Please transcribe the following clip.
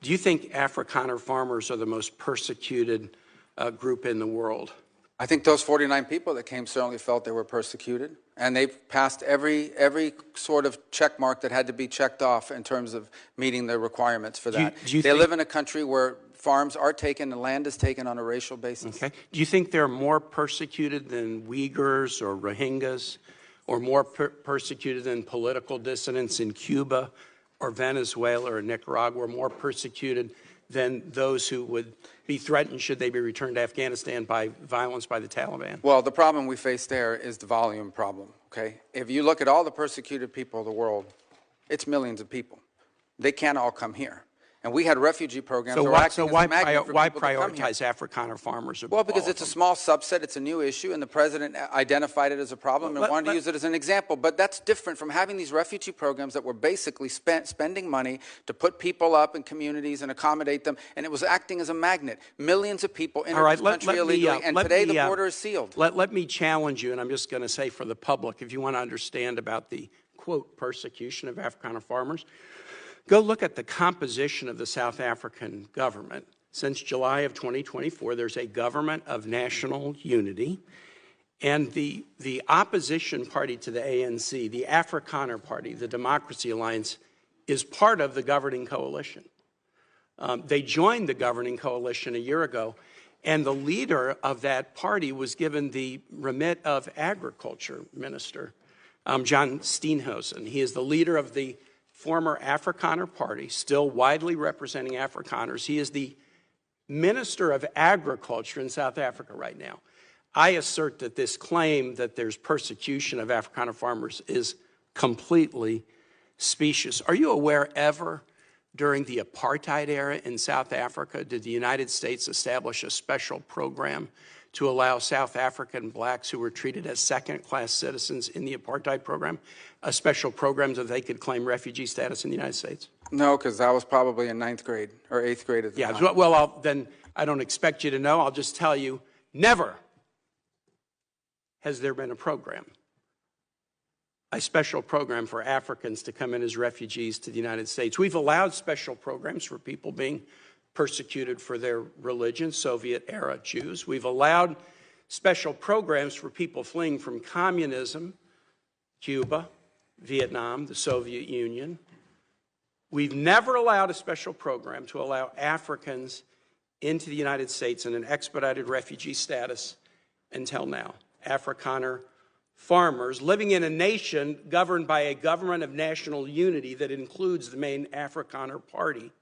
Do you think Afrikaner farmers are the most persecuted group in the world? I think those 49 people that came certainly felt they were persecuted, and they've passed every sort of check mark that had to be checked off in terms of meeting the requirements for that. They live in a country where farms are taken and land is taken on a racial basis. Okay. Do you think they're more persecuted than Uyghurs or Rohingyas, or more persecuted than political dissidents in Cuba or Venezuela or Nicaragua, or more persecuted than those who would be threatened should they be returned to Afghanistan by violence by the Taliban? Well, the problem we face there is the volume problem, okay? If you look at all the persecuted people of the world, it's millions of people. They can't all come here. And we had refugee programs. So why prioritize Afrikaner farmers? Well, because it's a small subset, it's a new issue, and the president identified it as a problem and wanted to use it as an example. But that's different from having these refugee programs that were basically spending money to put people up in communities and accommodate them, and it was acting as a magnet. Millions of people entered this country illegally, and today the border is sealed. Let me challenge you, and I'm just going to say for the public, if you want to understand about the, quote, persecution of Afrikaner farmers, go look at the composition of the South African government. Since July of 2024, there's a government of national unity, and the opposition party to the ANC, the Afrikaner Party, the Democracy Alliance, is part of the governing coalition. They joined the governing coalition a year ago, and the leader of that party was given the remit of Agriculture Minister, John Steenhuisen. He is the leader of the former Afrikaner Party, still widely representing Afrikaners. He is the Minister of Agriculture in South Africa right now. I assert that this claim that there's persecution of Afrikaner farmers is completely specious. Are you aware ever during the apartheid era in South Africa did the United States establish a special program to allow South African blacks who were treated as second-class citizens in the apartheid program, a special program so they could claim refugee status in the United States? No, because I was probably in 9th grade or 8th grade at the time. Yeah, well, then I don't expect you to know. I'll just tell you, never has there been a program, a special program for Africans to come in as refugees to the United States. We've allowed special programs for people being persecuted for their religion, Soviet-era Jews. We've allowed special programs for people fleeing from communism, Cuba, Vietnam, the Soviet Union. We've never allowed a special program to allow Africans into the United States in an expedited refugee status until now. Afrikaner farmers living in a nation governed by a government of national unity that includes the main Afrikaner Party